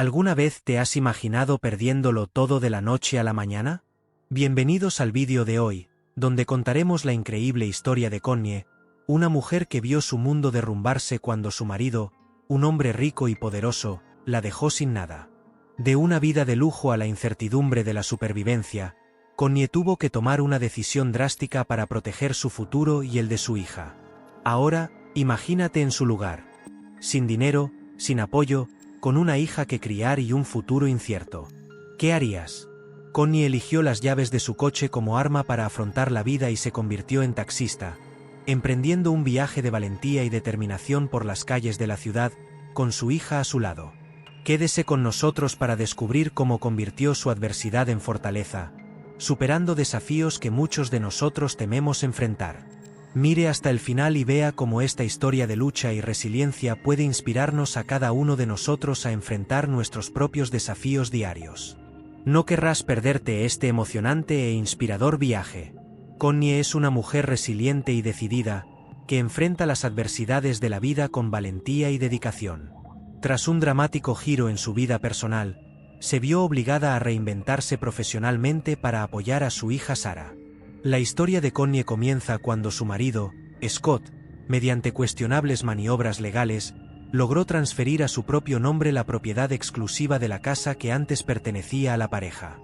¿Alguna vez te has imaginado perdiéndolo todo de la noche a la mañana? Bienvenidos al vídeo de hoy, donde contaremos la increíble historia de Connie, una mujer que vio su mundo derrumbarse cuando su marido, un hombre rico y poderoso, la dejó sin nada. De una vida de lujo a la incertidumbre de la supervivencia, Connie tuvo que tomar una decisión drástica para proteger su futuro y el de su hija. Ahora, imagínate en su lugar. Sin dinero, sin apoyo, con una hija que criar y un futuro incierto. ¿Qué harías? Connie eligió las llaves de su coche como arma para afrontar la vida y se convirtió en taxista, emprendiendo un viaje de valentía y determinación por las calles de la ciudad, con su hija a su lado. Quédese con nosotros para descubrir cómo convirtió su adversidad en fortaleza, superando desafíos que muchos de nosotros tememos enfrentar. Mire hasta el final y vea cómo esta historia de lucha y resiliencia puede inspirarnos a cada uno de nosotros a enfrentar nuestros propios desafíos diarios. No querrás perderte este emocionante e inspirador viaje. Connie es una mujer resiliente y decidida, que enfrenta las adversidades de la vida con valentía y dedicación. Tras un dramático giro en su vida personal, se vio obligada a reinventarse profesionalmente para apoyar a su hija Sarah. La historia de Connie comienza cuando su marido, Scott, mediante cuestionables maniobras legales, logró transferir a su propio nombre la propiedad exclusiva de la casa que antes pertenecía a la pareja.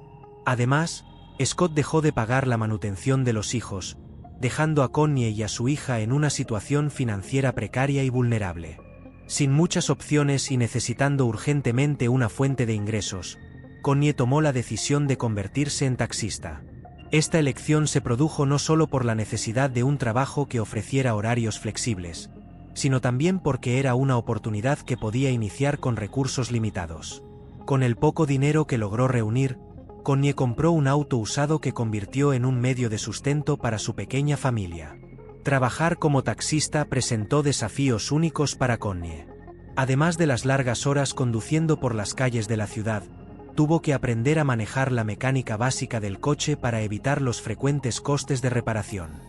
Además, Scott dejó de pagar la manutención de los hijos, dejando a Connie y a su hija en una situación financiera precaria y vulnerable. Sin muchas opciones y necesitando urgentemente una fuente de ingresos, Connie tomó la decisión de convertirse en taxista. Esta elección se produjo no solo por la necesidad de un trabajo que ofreciera horarios flexibles, sino también porque era una oportunidad que podía iniciar con recursos limitados. Con el poco dinero que logró reunir, Connie compró un auto usado que convirtió en un medio de sustento para su pequeña familia. Trabajar como taxista presentó desafíos únicos para Connie. Además de las largas horas conduciendo por las calles de la ciudad, tuvo que aprender a manejar la mecánica básica del coche para evitar los frecuentes costes de reparación.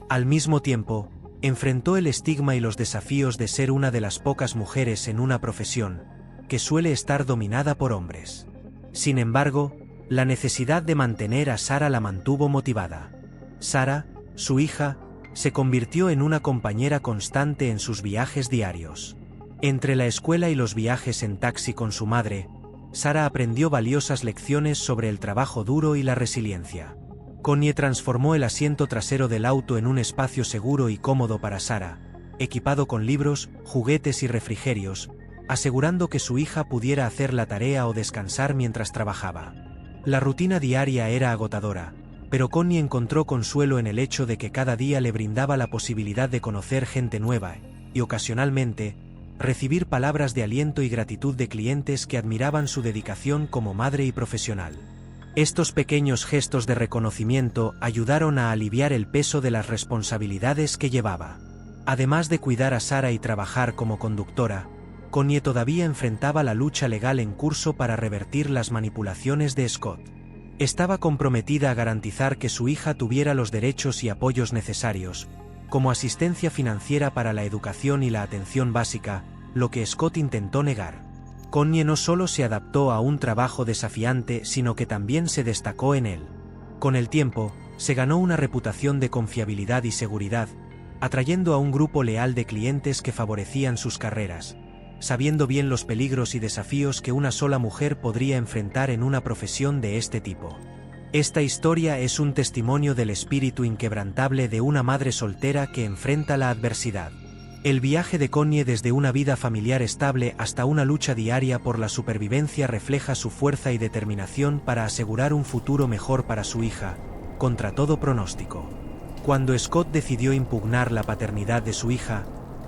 Al mismo tiempo, enfrentó el estigma y los desafíos de ser una de las pocas mujeres en una profesión que suele estar dominada por hombres. Sin embargo, la necesidad de mantener a Sarah la mantuvo motivada. Sarah, su hija, se convirtió en una compañera constante en sus viajes diarios. Entre la escuela y los viajes en taxi con su madre, Sarah aprendió valiosas lecciones sobre el trabajo duro y la resiliencia. Connie transformó el asiento trasero del auto en un espacio seguro y cómodo para Sarah, equipado con libros, juguetes y refrigerios, asegurando que su hija pudiera hacer la tarea o descansar mientras trabajaba. La rutina diaria era agotadora, pero Connie encontró consuelo en el hecho de que cada día le brindaba la posibilidad de conocer gente nueva y, ocasionalmente, recibir palabras de aliento y gratitud de clientes que admiraban su dedicación como madre y profesional. Estos pequeños gestos de reconocimiento ayudaron a aliviar el peso de las responsabilidades que llevaba. Además de cuidar a Sarah y trabajar como conductora, Connie todavía enfrentaba la lucha legal en curso para revertir las manipulaciones de Scott. Estaba comprometida a garantizar que su hija tuviera los derechos y apoyos necesarios, como asistencia financiera para la educación y la atención básica, lo que Scott intentó negar. Connie no solo se adaptó a un trabajo desafiante, sino que también se destacó en él. Con el tiempo, se ganó una reputación de confiabilidad y seguridad, atrayendo a un grupo leal de clientes que favorecían sus carreras, sabiendo bien los peligros y desafíos que una sola mujer podría enfrentar en una profesión de este tipo. Esta historia es un testimonio del espíritu inquebrantable de una madre soltera que enfrenta la adversidad. El viaje de Connie desde una vida familiar estable hasta una lucha diaria por la supervivencia refleja su fuerza y determinación para asegurar un futuro mejor para su hija, contra todo pronóstico. Cuando Scott decidió impugnar la paternidad de su hija,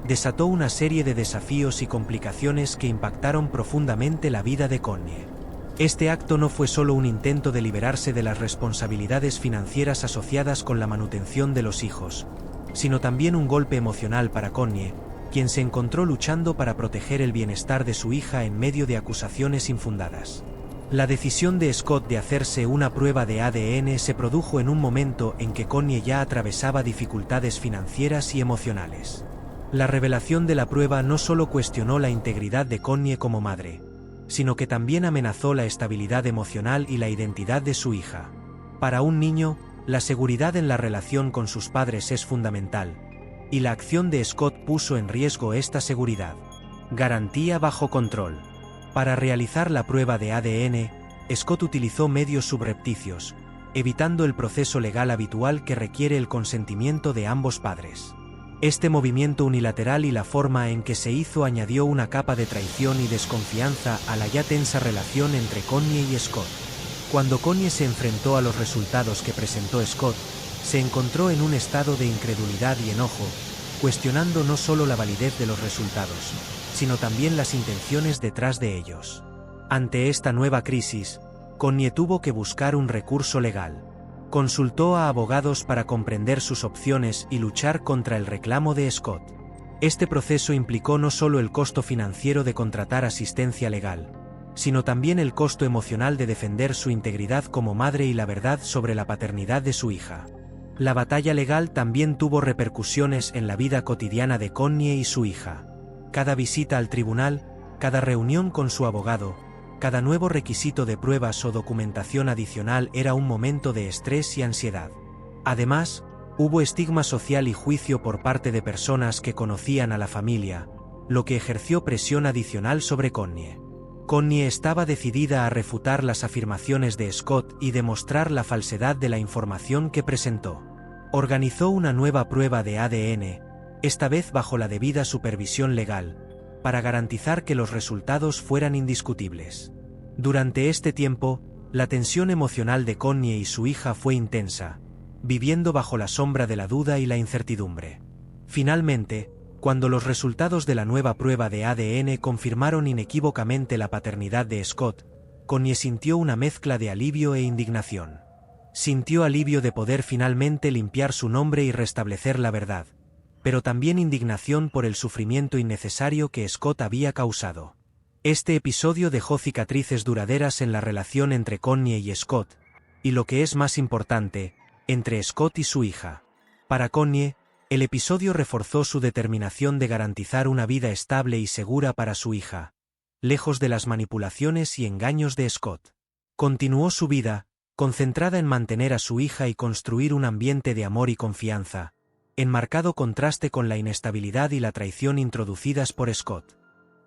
desató una serie de desafíos y complicaciones que impactaron profundamente la vida de Connie. Este acto no fue solo un intento de liberarse de las responsabilidades financieras asociadas con la manutención de los hijos, sino también un golpe emocional para Connie, quien se encontró luchando para proteger el bienestar de su hija en medio de acusaciones infundadas. La decisión de Scott de hacerse una prueba de ADN se produjo en un momento en que Connie ya atravesaba dificultades financieras y emocionales. La revelación de la prueba no solo cuestionó la integridad de Connie como madre, sino que también amenazó la estabilidad emocional y la identidad de su hija. Para un niño, la seguridad en la relación con sus padres es fundamental, y la acción de Scott puso en riesgo esta seguridad. Garantía bajo control. Para realizar la prueba de ADN, Scott utilizó medios subrepticios, evitando el proceso legal habitual que requiere el consentimiento de ambos padres. Este movimiento unilateral y la forma en que se hizo añadió una capa de traición y desconfianza a la ya tensa relación entre Connie y Scott. Cuando Connie se enfrentó a los resultados que presentó Scott, se encontró en un estado de incredulidad y enojo, cuestionando no solo la validez de los resultados, sino también las intenciones detrás de ellos. Ante esta nueva crisis, Connie tuvo que buscar un recurso legal. Consultó a abogados para comprender sus opciones y luchar contra el reclamo de Scott. Este proceso implicó no solo el costo financiero de contratar asistencia legal, sino también el costo emocional de defender su integridad como madre y la verdad sobre la paternidad de su hija. La batalla legal también tuvo repercusiones en la vida cotidiana de Connie y su hija. Cada visita al tribunal, cada reunión con su abogado, cada nuevo requisito de pruebas o documentación adicional era un momento de estrés y ansiedad. Además, hubo estigma social y juicio por parte de personas que conocían a la familia, lo que ejerció presión adicional sobre Connie. Connie estaba decidida a refutar las afirmaciones de Scott y demostrar la falsedad de la información que presentó. Organizó una nueva prueba de ADN, esta vez bajo la debida supervisión legal, para garantizar que los resultados fueran indiscutibles. Durante este tiempo, la tensión emocional de Connie y su hija fue intensa, viviendo bajo la sombra de la duda y la incertidumbre. Finalmente, cuando los resultados de la nueva prueba de ADN confirmaron inequívocamente la paternidad de Scott, Connie sintió una mezcla de alivio e indignación. Sintió alivio de poder finalmente limpiar su nombre y restablecer la verdad, pero también indignación por el sufrimiento innecesario que Scott había causado. Este episodio dejó cicatrices duraderas en la relación entre Connie y Scott, y lo que es más importante, entre Scott y su hija. Para Connie, el episodio reforzó su determinación de garantizar una vida estable y segura para su hija, lejos de las manipulaciones y engaños de Scott. Continuó su vida, concentrada en mantener a su hija y construir un ambiente de amor y confianza, en marcado contraste con la inestabilidad y la traición introducidas por Scott.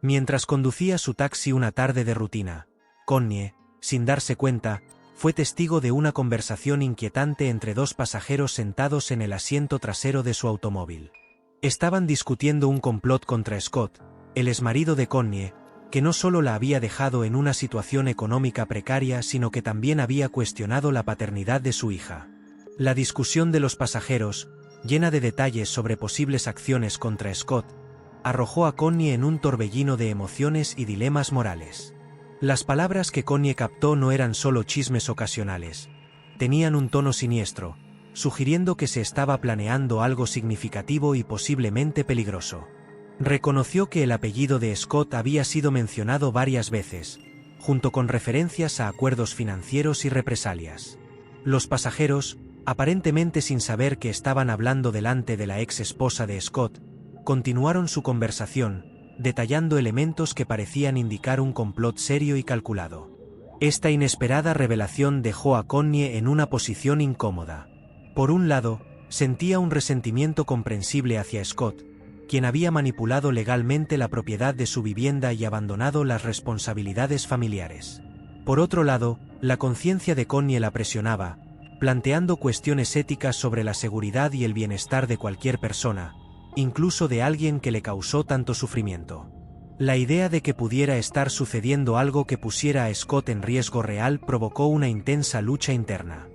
Mientras conducía su taxi una tarde de rutina, Connie, sin darse cuenta, fue testigo de una conversación inquietante entre dos pasajeros sentados en el asiento trasero de su automóvil. Estaban discutiendo un complot contra Scott, el exmarido de Connie, que no solo la había dejado en una situación económica precaria, sino que también había cuestionado la paternidad de su hija. La discusión de los pasajeros, llena de detalles sobre posibles acciones contra Scott, arrojó a Connie en un torbellino de emociones y dilemas morales. Las palabras que Connie captó no eran solo chismes ocasionales, tenían un tono siniestro, sugiriendo que se estaba planeando algo significativo y posiblemente peligroso. Reconoció que el apellido de Scott había sido mencionado varias veces, junto con referencias a acuerdos financieros y represalias. Los pasajeros, aparentemente sin saber que estaban hablando delante de la ex esposa de Scott, continuaron su conversación, detallando elementos que parecían indicar un complot serio y calculado. Esta inesperada revelación dejó a Connie en una posición incómoda. Por un lado, sentía un resentimiento comprensible hacia Scott, quien había manipulado legalmente la propiedad de su vivienda y abandonado las responsabilidades familiares. Por otro lado, la conciencia de Connie la presionaba, planteando cuestiones éticas sobre la seguridad y el bienestar de cualquier persona, incluso de alguien que le causó tanto sufrimiento. La idea de que pudiera estar sucediendo algo que pusiera a Scott en riesgo real provocó una intensa lucha interna.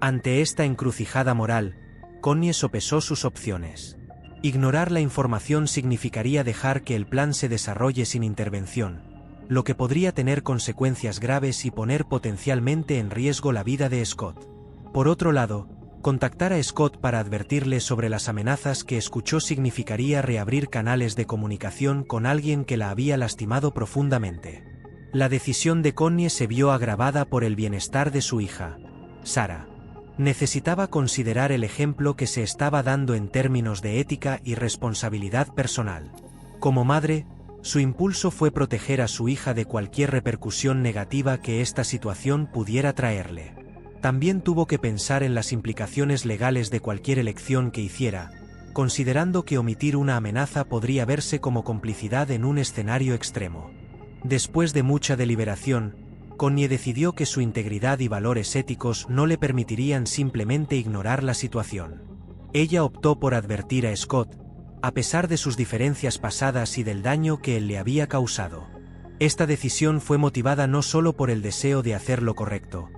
Ante esta encrucijada moral, Connie sopesó sus opciones. Ignorar la información significaría dejar que el plan se desarrolle sin intervención, lo que podría tener consecuencias graves y poner potencialmente en riesgo la vida de Scott. Por otro lado, contactar a Scott para advertirle sobre las amenazas que escuchó significaría reabrir canales de comunicación con alguien que la había lastimado profundamente. La decisión de Connie se vio agravada por el bienestar de su hija, Sarah. Necesitaba considerar el ejemplo que se estaba dando en términos de ética y responsabilidad personal. Como madre, Su impulso fue proteger a su hija de cualquier repercusión negativa que esta situación pudiera traerle. También tuvo que pensar en las implicaciones legales de cualquier elección que hiciera, considerando que omitir una amenaza podría verse como complicidad en un escenario extremo. Después de mucha deliberación, Connie decidió que su integridad y valores éticos no le permitirían simplemente ignorar la situación. Ella optó por advertir a Scott, a pesar de sus diferencias pasadas y del daño que él le había causado. Esta decisión fue motivada no solo por el deseo de hacer lo correcto,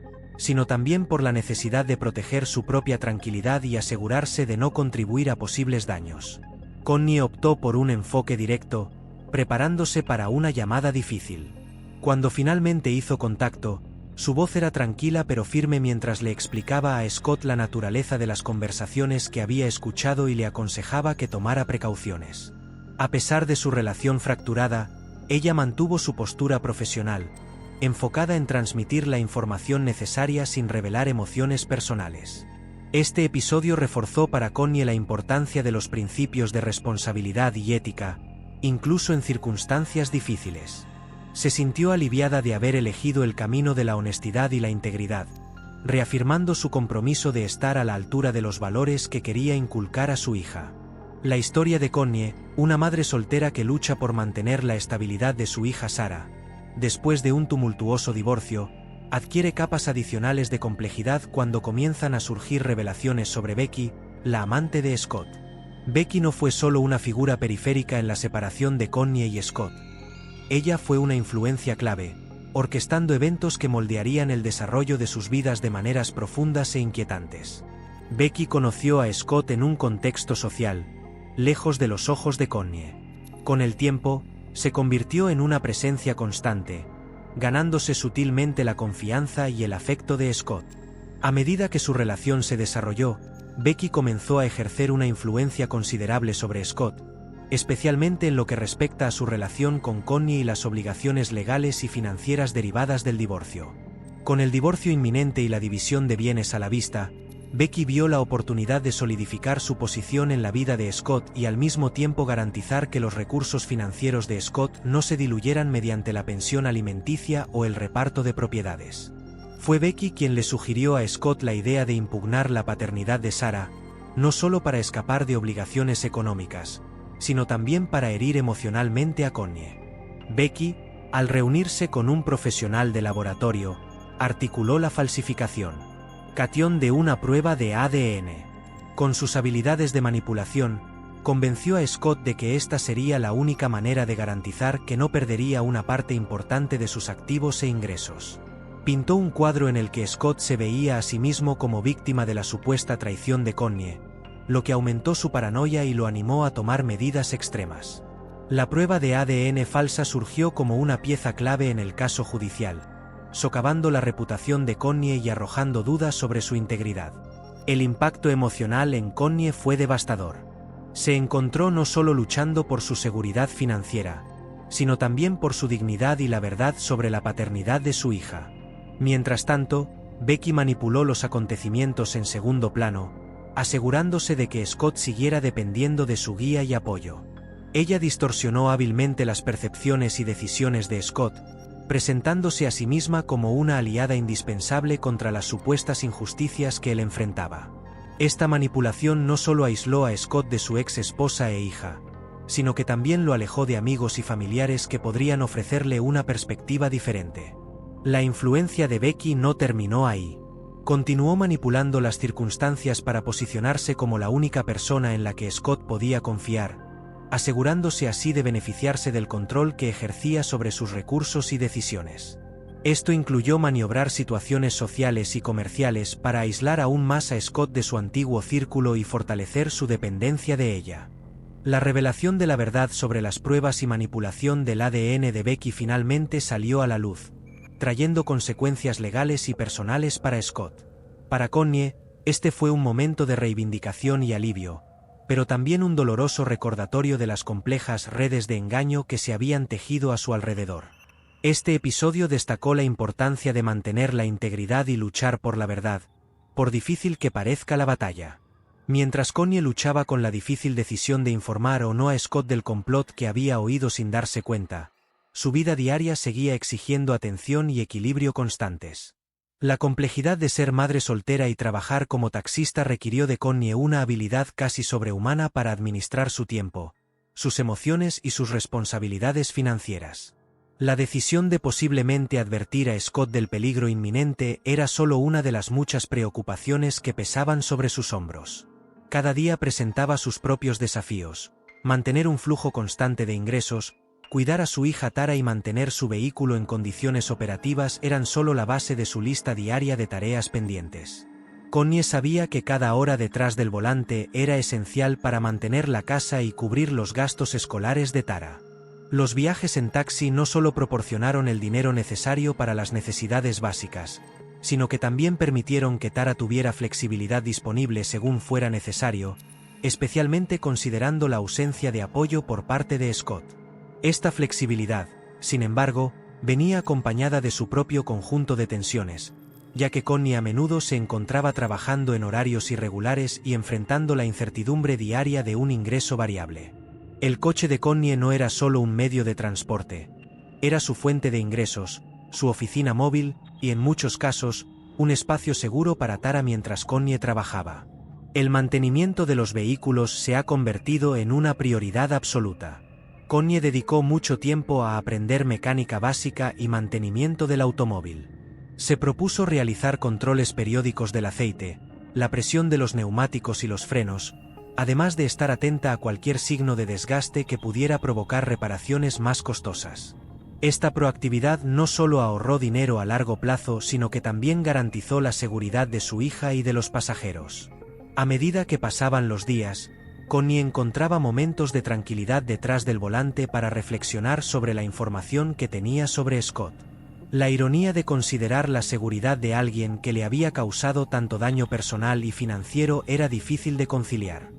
sino también por la necesidad de proteger su propia tranquilidad y asegurarse de no contribuir a posibles daños. Connie optó por un enfoque directo, preparándose para una llamada difícil. Cuando finalmente hizo contacto, su voz era tranquila pero firme mientras le explicaba a Scott la naturaleza de las conversaciones que había escuchado y le aconsejaba que tomara precauciones. A pesar de su relación fracturada, ella mantuvo su postura profesional, enfocada en transmitir la información necesaria sin revelar emociones personales. Este episodio reforzó para Connie la importancia de los principios de responsabilidad y ética, incluso en circunstancias difíciles. Se sintió aliviada de haber elegido el camino de la honestidad y la integridad, reafirmando su compromiso de estar a la altura de los valores que quería inculcar a su hija. La historia de Connie, una madre soltera que lucha por mantener la estabilidad de su hija Sarah, después de un tumultuoso divorcio, adquiere capas adicionales de complejidad cuando comienzan a surgir revelaciones sobre Becky, la amante de Scott. Becky no fue solo una figura periférica en la separación de Connie y Scott. Ella fue una influencia clave, orquestando eventos que moldearían el desarrollo de sus vidas de maneras profundas e inquietantes. Becky conoció a Scott en un contexto social, lejos de los ojos de Connie. Con el tiempo, se convirtió en una presencia constante, ganándose sutilmente la confianza y el afecto de Scott. A medida que su relación se desarrolló, Becky comenzó a ejercer una influencia considerable sobre Scott, especialmente en lo que respecta a su relación con Connie y las obligaciones legales y financieras derivadas del divorcio. Con el divorcio inminente y la división de bienes a la vista, Becky vio la oportunidad de solidificar su posición en la vida de Scott y al mismo tiempo garantizar que los recursos financieros de Scott no se diluyeran mediante la pensión alimenticia o el reparto de propiedades. Fue Becky quien le sugirió a Scott la idea de impugnar la paternidad de Sarah, no solo para escapar de obligaciones económicas, sino también para herir emocionalmente a Connie. Becky, al reunirse con un profesional de laboratorio, articuló la falsificación catión de una prueba de ADN. Con sus habilidades de manipulación, convenció a Scott de que esta sería la única manera de garantizar que no perdería una parte importante de sus activos e ingresos. Pintó un cuadro en el que Scott se veía a sí mismo como víctima de la supuesta traición de Connie, lo que aumentó su paranoia y lo animó a tomar medidas extremas. La prueba de ADN falsa surgió como una pieza clave en el caso judicial, socavando la reputación de Connie y arrojando dudas sobre su integridad. El impacto emocional en Connie fue devastador. Se encontró no solo luchando por su seguridad financiera, sino también por su dignidad y la verdad sobre la paternidad de su hija. Mientras tanto, Becky manipuló los acontecimientos en segundo plano, asegurándose de que Scott siguiera dependiendo de su guía y apoyo. Ella distorsionó hábilmente las percepciones y decisiones de Scott, presentándose a sí misma como una aliada indispensable contra las supuestas injusticias que él enfrentaba. Esta manipulación no solo aisló a Scott de su ex esposa e hija, sino que también lo alejó de amigos y familiares que podrían ofrecerle una perspectiva diferente. La influencia de Becky no terminó ahí. Continuó manipulando las circunstancias para posicionarse como la única persona en la que Scott podía confiar, asegurándose así de beneficiarse del control que ejercía sobre sus recursos y decisiones. Esto incluyó maniobrar situaciones sociales y comerciales para aislar aún más a Scott de su antiguo círculo y fortalecer su dependencia de ella. La revelación de la verdad sobre las pruebas y manipulación del ADN de Becky finalmente salió a la luz, trayendo consecuencias legales y personales para Scott. Para Connie, este fue un momento de reivindicación y alivio, pero también un doloroso recordatorio de las complejas redes de engaño que se habían tejido a su alrededor. Este episodio destacó la importancia de mantener la integridad y luchar por la verdad, por difícil que parezca la batalla. Mientras Connie luchaba con la difícil decisión de informar o no a Scott del complot que había oído sin darse cuenta, su vida diaria seguía exigiendo atención y equilibrio constantes. La complejidad de ser madre soltera y trabajar como taxista requirió de Connie una habilidad casi sobrehumana para administrar su tiempo, sus emociones y sus responsabilidades financieras. La decisión de posiblemente advertir a Scott del peligro inminente era solo una de las muchas preocupaciones que pesaban sobre sus hombros. Cada día presentaba sus propios desafíos: mantener un flujo constante de ingresos, cuidar a su hija Tara y mantener su vehículo en condiciones operativas eran solo la base de su lista diaria de tareas pendientes. Connie sabía que cada hora detrás del volante era esencial para mantener la casa y cubrir los gastos escolares de Tara. Los viajes en taxi no solo proporcionaron el dinero necesario para las necesidades básicas, sino que también permitieron que Tara tuviera flexibilidad disponible según fuera necesario, especialmente considerando la ausencia de apoyo por parte de Scott. Esta flexibilidad, sin embargo, venía acompañada de su propio conjunto de tensiones, ya que Connie a menudo se encontraba trabajando en horarios irregulares y enfrentando la incertidumbre diaria de un ingreso variable. El coche de Connie no era solo un medio de transporte, era su fuente de ingresos, su oficina móvil y, en muchos casos, un espacio seguro para Tara mientras Connie trabajaba. El mantenimiento de los vehículos se ha convertido en una prioridad absoluta. Connie dedicó mucho tiempo a aprender mecánica básica y mantenimiento del automóvil. Se propuso realizar controles periódicos del aceite, la presión de los neumáticos y los frenos, además de estar atenta a cualquier signo de desgaste que pudiera provocar reparaciones más costosas. Esta proactividad no solo ahorró dinero a largo plazo, sino que también garantizó la seguridad de su hija y de los pasajeros. A medida que pasaban los días, Connie encontraba momentos de tranquilidad detrás del volante para reflexionar sobre la información que tenía sobre Scott. La ironía de considerar la seguridad de alguien que le había causado tanto daño personal y financiero era difícil de conciliar.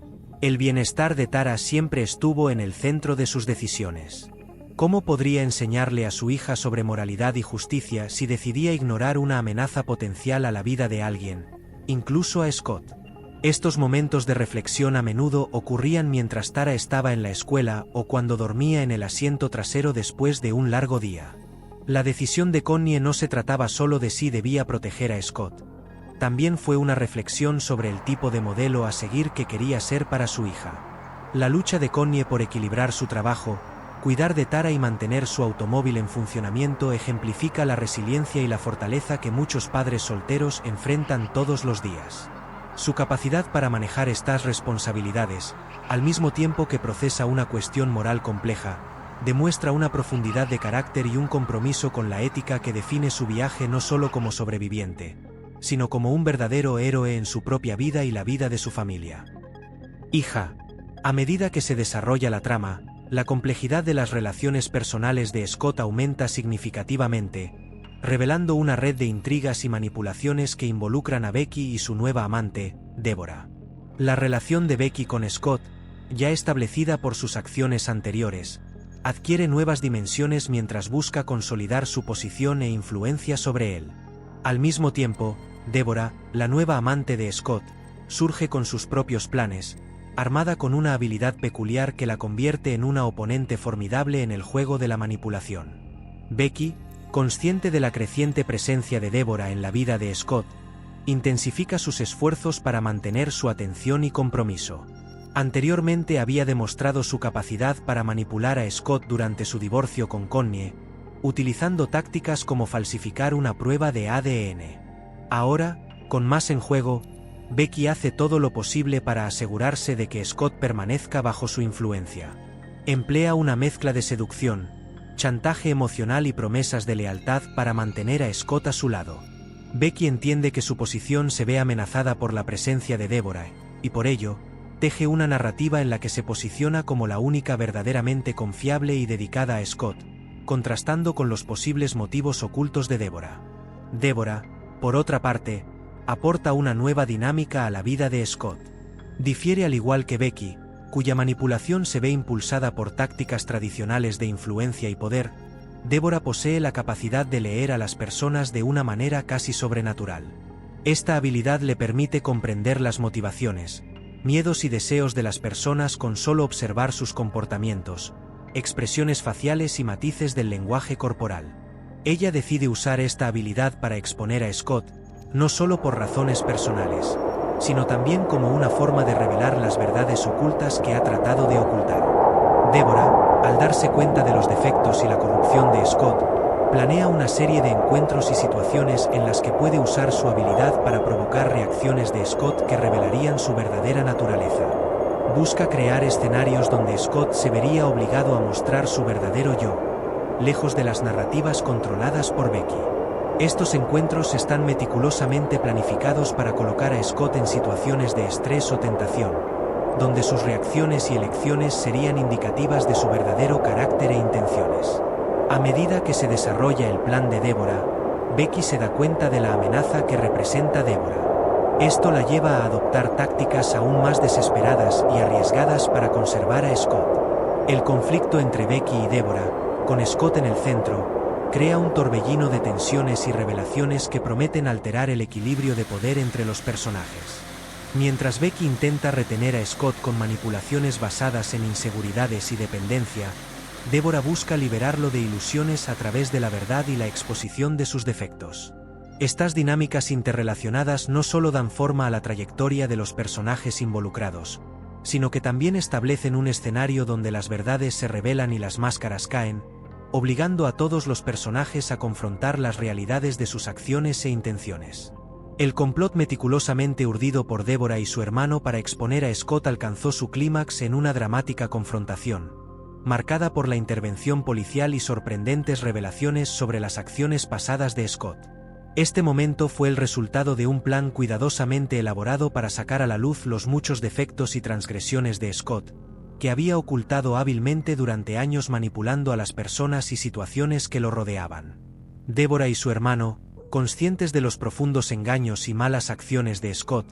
El bienestar de Tara siempre estuvo en el centro de sus decisiones. ¿Cómo podría enseñarle a su hija sobre moralidad y justicia si decidía ignorar una amenaza potencial a la vida de alguien, incluso a Scott? Estos momentos de reflexión a menudo ocurrían mientras Tara estaba en la escuela o cuando dormía en el asiento trasero después de un largo día. La decisión de Connie no se trataba solo de si debía proteger a Scott. También fue una reflexión sobre el tipo de modelo a seguir que quería ser para su hija. La lucha de Connie por equilibrar su trabajo, cuidar de Tara y mantener su automóvil en funcionamiento ejemplifica la resiliencia y la fortaleza que muchos padres solteros enfrentan todos los días. Su capacidad para manejar estas responsabilidades, al mismo tiempo que procesa una cuestión moral compleja, demuestra una profundidad de carácter y un compromiso con la ética que define su viaje no solo como sobreviviente, sino como un verdadero héroe en su propia vida y la vida de su familia. Hija. A medida que se desarrolla la trama, la complejidad de las relaciones personales de Scott aumenta significativamente, revelando una red de intrigas y manipulaciones que involucran a Becky y su nueva amante, Deborah. La relación de Becky con Scott, ya establecida por sus acciones anteriores, adquiere nuevas dimensiones mientras busca consolidar su posición e influencia sobre él. Al mismo tiempo, Deborah, la nueva amante de Scott, surge con sus propios planes, armada con una habilidad peculiar que la convierte en una oponente formidable en el juego de la manipulación. Becky, consciente de la creciente presencia de Deborah en la vida de Scott, intensifica sus esfuerzos para mantener su atención y compromiso. Anteriormente había demostrado su capacidad para manipular a Scott durante su divorcio con Connie, utilizando tácticas como falsificar una prueba de ADN. Ahora, con más en juego, Becky hace todo lo posible para asegurarse de que Scott permanezca bajo su influencia. Emplea una mezcla de seducción, chantaje emocional y promesas de lealtad para mantener a Scott a su lado. Becky entiende que su posición se ve amenazada por la presencia de Deborah, y por ello, teje una narrativa en la que se posiciona como la única verdaderamente confiable y dedicada a Scott, contrastando con los posibles motivos ocultos de Deborah. Deborah, por otra parte, aporta una nueva dinámica a la vida de Scott. Difiere al igual que Becky, cuya manipulación se ve impulsada por tácticas tradicionales de influencia y poder. Deborah posee la capacidad de leer a las personas de una manera casi sobrenatural. Esta habilidad le permite comprender las motivaciones, miedos y deseos de las personas con solo observar sus comportamientos, expresiones faciales y matices del lenguaje corporal. Ella decide usar esta habilidad para exponer a Scott, no solo por razones personales, sino también como una forma de revelar las verdades ocultas que ha tratado de ocultar. Deborah, al darse cuenta de los defectos y la corrupción de Scott, planea una serie de encuentros y situaciones en las que puede usar su habilidad para provocar reacciones de Scott que revelarían su verdadera naturaleza. Busca crear escenarios donde Scott se vería obligado a mostrar su verdadero yo, lejos de las narrativas controladas por Becky. Estos encuentros están meticulosamente planificados para colocar a Scott en situaciones de estrés o tentación, donde sus reacciones y elecciones serían indicativas de su verdadero carácter e intenciones. A medida que se desarrolla el plan de Deborah, Becky se da cuenta de la amenaza que representa Deborah. Esto la lleva a adoptar tácticas aún más desesperadas y arriesgadas para conservar a Scott. El conflicto entre Becky y Deborah, con Scott en el centro, crea un torbellino de tensiones y revelaciones que prometen alterar el equilibrio de poder entre los personajes. Mientras Becky intenta retener a Scott con manipulaciones basadas en inseguridades y dependencia, Deborah busca liberarlo de ilusiones a través de la verdad y la exposición de sus defectos. Estas dinámicas interrelacionadas no solo dan forma a la trayectoria de los personajes involucrados, sino que también establecen un escenario donde las verdades se revelan y las máscaras caen, obligando a todos los personajes a confrontar las realidades de sus acciones e intenciones. El complot meticulosamente urdido por Deborah y su hermano para exponer a Scott alcanzó su clímax en una dramática confrontación, marcada por la intervención policial y sorprendentes revelaciones sobre las acciones pasadas de Scott. Este momento fue el resultado de un plan cuidadosamente elaborado para sacar a la luz los muchos defectos y transgresiones de Scott, que había ocultado hábilmente durante años manipulando a las personas y situaciones que lo rodeaban. Deborah y su hermano, conscientes de los profundos engaños y malas acciones de Scott,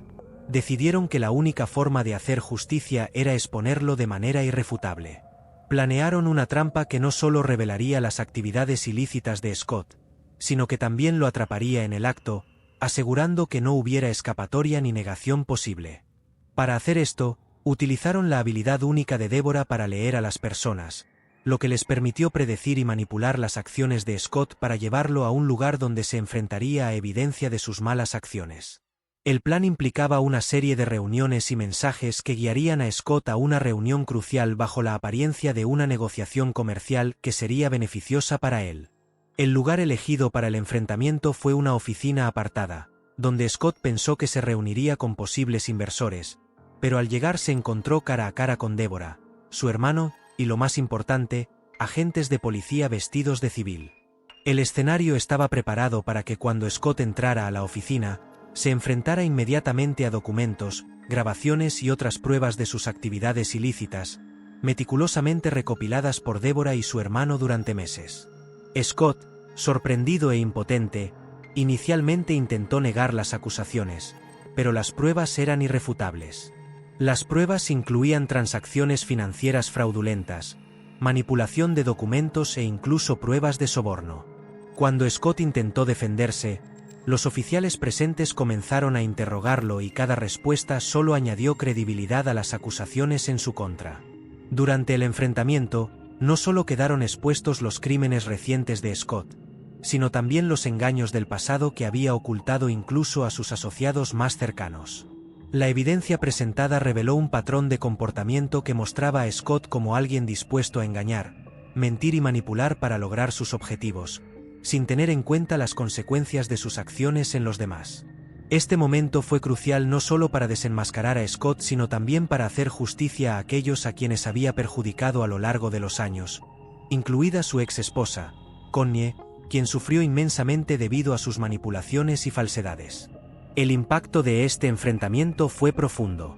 decidieron que la única forma de hacer justicia era exponerlo de manera irrefutable. Planearon una trampa que no solo revelaría las actividades ilícitas de Scott, sino que también lo atraparía en el acto, asegurando que no hubiera escapatoria ni negación posible. Para hacer esto, utilizaron la habilidad única de Deborah para leer a las personas, lo que les permitió predecir y manipular las acciones de Scott para llevarlo a un lugar donde se enfrentaría a evidencia de sus malas acciones. El plan implicaba una serie de reuniones y mensajes que guiarían a Scott a una reunión crucial bajo la apariencia de una negociación comercial que sería beneficiosa para él. El lugar elegido para el enfrentamiento fue una oficina apartada, donde Scott pensó que se reuniría con posibles inversores, pero al llegar se encontró cara a cara con Deborah, su hermano, y lo más importante, agentes de policía vestidos de civil. El escenario estaba preparado para que cuando Scott entrara a la oficina, se enfrentara inmediatamente a documentos, grabaciones y otras pruebas de sus actividades ilícitas, meticulosamente recopiladas por Deborah y su hermano durante meses. Scott, sorprendido e impotente, inicialmente intentó negar las acusaciones, pero las pruebas eran irrefutables. Las pruebas incluían transacciones financieras fraudulentas, manipulación de documentos e incluso pruebas de soborno. Cuando Scott intentó defenderse, los oficiales presentes comenzaron a interrogarlo y cada respuesta solo añadió credibilidad a las acusaciones en su contra. Durante el enfrentamiento, no solo quedaron expuestos los crímenes recientes de Scott, sino también los engaños del pasado que había ocultado incluso a sus asociados más cercanos. La evidencia presentada reveló un patrón de comportamiento que mostraba a Scott como alguien dispuesto a engañar, mentir y manipular para lograr sus objetivos, sin tener en cuenta las consecuencias de sus acciones en los demás. Este momento fue crucial no solo para desenmascarar a Scott sino también para hacer justicia a aquellos a quienes había perjudicado a lo largo de los años, incluida su ex esposa, Connie, quien sufrió inmensamente debido a sus manipulaciones y falsedades. El impacto de este enfrentamiento fue profundo.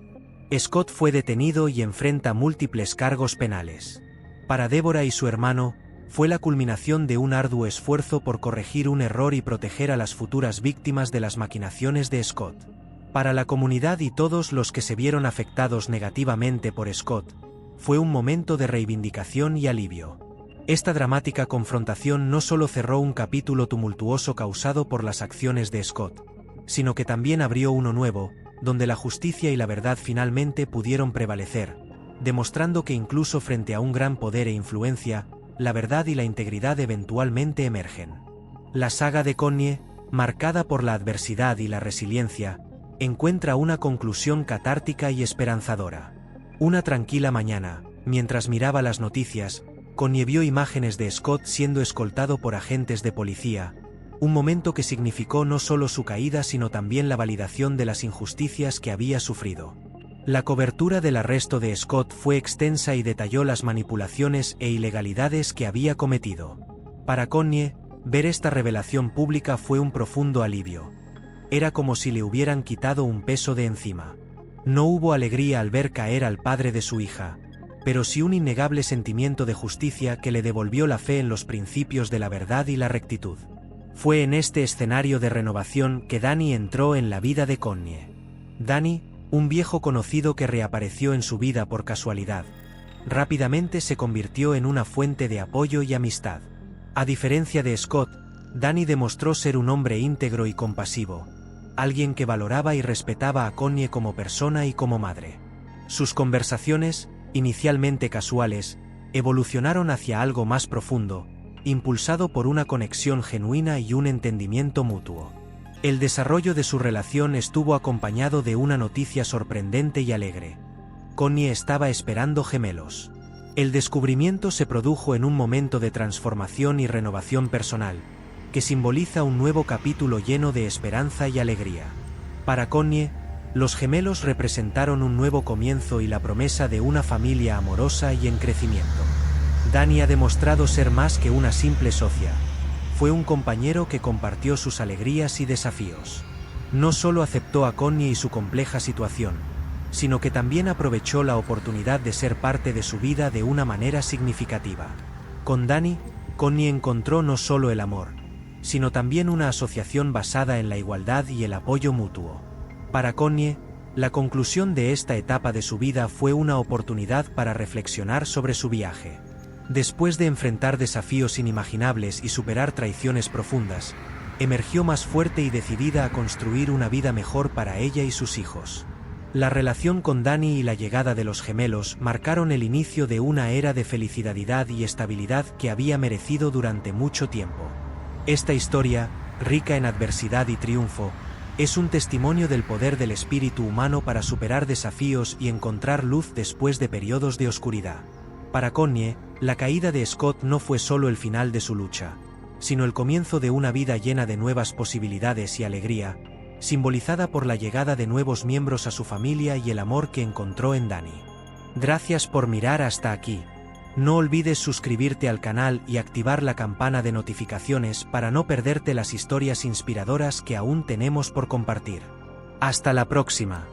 Scott fue detenido y enfrenta múltiples cargos penales. Para Deborah y su hermano, fue la culminación de un arduo esfuerzo por corregir un error y proteger a las futuras víctimas de las maquinaciones de Scott. Para la comunidad y todos los que se vieron afectados negativamente por Scott, fue un momento de reivindicación y alivio. Esta dramática confrontación no solo cerró un capítulo tumultuoso causado por las acciones de Scott, sino que también abrió uno nuevo, donde la justicia y la verdad finalmente pudieron prevalecer, demostrando que incluso frente a un gran poder e influencia, la verdad y la integridad eventualmente emergen. La saga de Connie, marcada por la adversidad y la resiliencia, encuentra una conclusión catártica y esperanzadora. Una tranquila mañana, mientras miraba las noticias, Connie vio imágenes de Scott siendo escoltado por agentes de policía, un momento que significó no solo su caída sino también la validación de las injusticias que había sufrido. La cobertura del arresto de Scott fue extensa y detalló las manipulaciones e ilegalidades que había cometido. Para Connie, ver esta revelación pública fue un profundo alivio. Era como si le hubieran quitado un peso de encima. No hubo alegría al ver caer al padre de su hija, pero sí un innegable sentimiento de justicia que le devolvió la fe en los principios de la verdad y la rectitud. Fue en este escenario de renovación que Danny entró en la vida de Connie. Danny, un viejo conocido que reapareció en su vida por casualidad, rápidamente se convirtió en una fuente de apoyo y amistad. A diferencia de Scott, Danny demostró ser un hombre íntegro y compasivo, alguien que valoraba y respetaba a Connie como persona y como madre. Sus conversaciones, inicialmente casuales, evolucionaron hacia algo más profundo, impulsado por una conexión genuina y un entendimiento mutuo. El desarrollo de su relación estuvo acompañado de una noticia sorprendente y alegre. Connie estaba esperando gemelos. El descubrimiento se produjo en un momento de transformación y renovación personal, que simboliza un nuevo capítulo lleno de esperanza y alegría. Para Connie, los gemelos representaron un nuevo comienzo y la promesa de una familia amorosa y en crecimiento. Danny ha demostrado ser más que una simple socia. Fue un compañero que compartió sus alegrías y desafíos. No solo aceptó a Connie y su compleja situación, sino que también aprovechó la oportunidad de ser parte de su vida de una manera significativa. Con Danny, Connie encontró no solo el amor, sino también una asociación basada en la igualdad y el apoyo mutuo. Para Connie, la conclusión de esta etapa de su vida fue una oportunidad para reflexionar sobre su viaje. Después de enfrentar desafíos inimaginables y superar traiciones profundas, emergió más fuerte y decidida a construir una vida mejor para ella y sus hijos. La relación con Danny y la llegada de los gemelos marcaron el inicio de una era de felicidad y estabilidad que había merecido durante mucho tiempo. Esta historia, rica en adversidad y triunfo, es un testimonio del poder del espíritu humano para superar desafíos y encontrar luz después de periodos de oscuridad. Para Connie, la caída de Scott no fue solo el final de su lucha, sino el comienzo de una vida llena de nuevas posibilidades y alegría, simbolizada por la llegada de nuevos miembros a su familia y el amor que encontró en Danny. Gracias por mirar hasta aquí. No olvides suscribirte al canal y activar la campana de notificaciones para no perderte las historias inspiradoras que aún tenemos por compartir. Hasta la próxima.